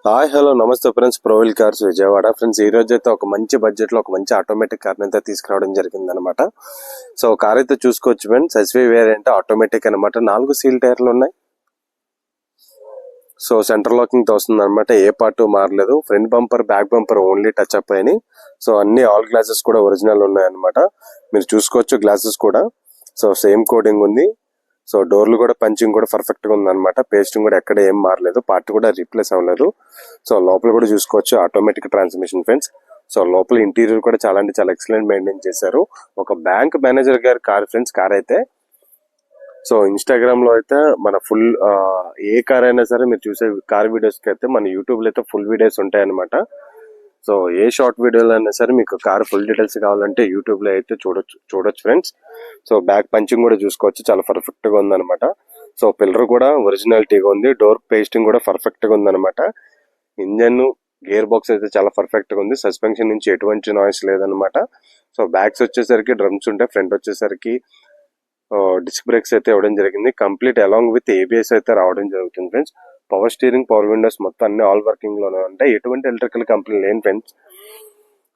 Hi hello నమస్తే friends, ప్రోవిల్ cars Vijayawada. Friends, ఈ రోజు అయితే ఒక మంచి బడ్జెట్ లో ఒక మంచి ఆటోమేటిక్ కార్ అయితే తీసుకురావడం జరిగింది అనమాట. సో కార్ అయితే చూసుకోవచ్చు ఫ్రెండ్స్, ఎస్వీ వేరియంట్ ఆటోమేటిక్ అనమాట. 4 సీల్ టైర్లు ఉన్నాయి. సో సెంటర్ లాకింగ్ తో వస్తుంది అనమాట. ఏ పార్ట్ మారలేదు. Front bumper back bumper only touch up అయినాయి. సో అన్ని ఆల్ గ్లాసెస్ కూడా ఒరిజినల్ ఉన్నాయి అనమాట. మీరు చూసుకోవచ్చు గ్లాసెస్ కూడా. సో సేమ్ కోడింగ్ ఉంది. సో డోర్లు కూడా పంచింగ్ కూడా పర్ఫెక్ట్ గా ఉంది అనమాట. పేస్టింగ్ కూడా ఎక్కడ ఏం మారలేదు. పార్ట్ కూడా రీప్లేస్ అవ్వలేదు. సో లోపల కూడా చూసుకోవచ్చు ఆటోమేటిక్ ట్రాన్స్మిషన్ ఫ్రెండ్స్. సో లోపల ఇంటీరియర్ కూడా చాలా అంటే చాలా ఎక్సలెంట్ మెయింటైన్ చేశారు. ఒక బ్యాంక్ మేనేజర్ గారి కార్ ఫ్రెండ్స్. కార్ అయితే సో ఇన్స్టాగ్రామ్ లో అయితే మన ఫుల్ ఏ కార్ అయినా సరే మీరు చూసే కార్ వీడియోస్ కి అయితే మన యూట్యూబ్ లో అయితే ఫుల్ వీడియోస్ ఉంటాయి అనమాట. సో ఏ షార్ట్ వీడియోలు అయినా సరే మీకు కార్ ఫుల్ డీటెయిల్స్ కావాలంటే యూట్యూబ్ లో అయితే చూడొచ్చు ఫ్రెండ్స్. సో బ్యాక్ పంచింగ్ కూడా చూసుకోవచ్చు, చాలా పర్ఫెక్ట్ గా ఉందన్నమాట. సో పిల్లర్ కూడా ఒరిజినాలిటీగా ఉంది. డోర్ పేస్టింగ్ కూడా పర్ఫెక్ట్ గా ఉందన్నమాట. ఇంజన్ గేర్ బాక్స్ అయితే చాలా పర్ఫెక్ట్ గా ఉంది. సస్పెన్షన్ నుంచి ఎటువంటి నాయిస్ లేదనమాట. సో బ్యాక్స్ వచ్చేసరికి డ్రమ్స్ ఉంటాయి. ఫ్రంట్ వచ్చేసరికి డిస్క్ బ్రేక్స్ అయితే ఇవ్వడం జరిగింది. కంప్లీట్ అలాంగ్ విత్ ఏబిఎస్ అయితే రావడం జరుగుతుంది friends. Power steering, power Windows మొత్తం అన్ని ఆల్ వర్కింగ్ లోనే ఉంటాయి. ఎటువంటి ఎలక్ట్రికల్ కంపెనీ లేని ఫ్రెండ్స్.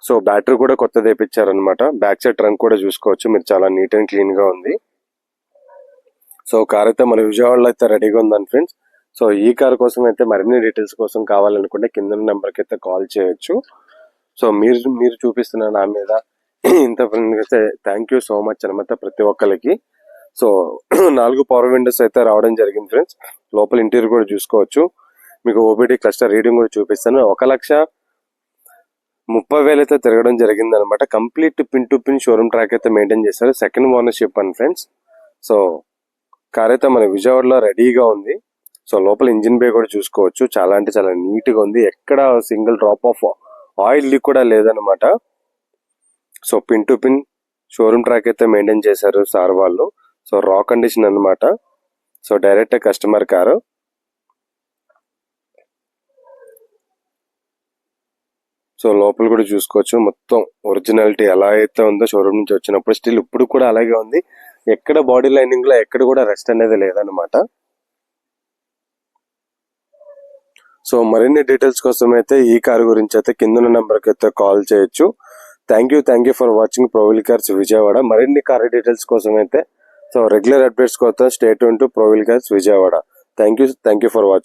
సో బ్యాటరీ కూడా కొత్తది వేయించారనమాట. బ్యాక్ సైడ్ ట్రంక్ కూడా చూసుకోవచ్చు మీరు, చాలా నీట్ అండ్ క్లీన్ గా ఉంది. సో కార్ అయితే మన విజయవాడలో అయితే రెడీగా ఉందని ఫ్రెండ్స్. సో ఈ కార్ కోసం అయితే మరిన్ని డీటెయిల్స్ కోసం కావాలనుకుంటే కింద నెంబర్కి అయితే కాల్ చేయొచ్చు. సో మీరు చూపిస్తున్న నా మీద ఇంత ఫ్రెండ్ అయితే థ్యాంక్ యూ సో మచ్ అనమాట ప్రతి ఒక్కరికి. సో 4 పవర్ విండోస్ అయితే రావడం జరిగింది ఫ్రెండ్స్. లోపల ఇంటీరియర్ కూడా చూసుకోవచ్చు. మీకు ఓబిడి క్లస్టర్ రీడింగ్ కూడా చూపిస్తాను. 1,30,000 అయితే తిరగడం జరిగింది అనమాట. Complete pin to pin showroom track అయితే మెయింటైన్ చేశారు. సెకండ్ ఓనర్షిప్ అని ఫ్రెండ్స్. సో కార్ అయితే మన విజయవాడలో రెడీగా ఉంది. సో లోపల ఇంజిన్ బే కూడా చూసుకోవచ్చు, చాలా అంటే చాలా నీట్ గా ఉంది. ఎక్కడ single drop of oil leak కూడా లేదనమాట. So pin to pin showroom track అయితే మెయింటైన్ చేశారు సార్ వాళ్ళు. సో రా కండిషన్ అనమాట. So direct customer car. So లోపల కూడా చూసుకోవచ్చు, మొత్తం ఒరిజినాలిటీ ఎలా అయితే ఉందో షోరూమ్ నుంచి వచ్చినప్పుడు స్టిల్ ఇప్పుడు కూడా అలాగే ఉంది. ఎక్కడ బాడీ లైనింగ్ లో ఎక్కడ కూడా రెస్ట్ అనేది లేదనమాట. సో మరిన్ని డీటెయిల్స్ కోసం అయితే ఈ కార్ గురించి అయితే కింద నెంబర్కి అయితే కాల్ చేయొచ్చు. Thank you for watching Prowheel cars Vijayawada. మరిన్ని కార్ డీటెయిల్స్ కోసం అయితే సో రెగ్యులర్ అప్డేట్స్ కోసం stay tuned to Prowheel cars Vijayawada. Thank you for watching.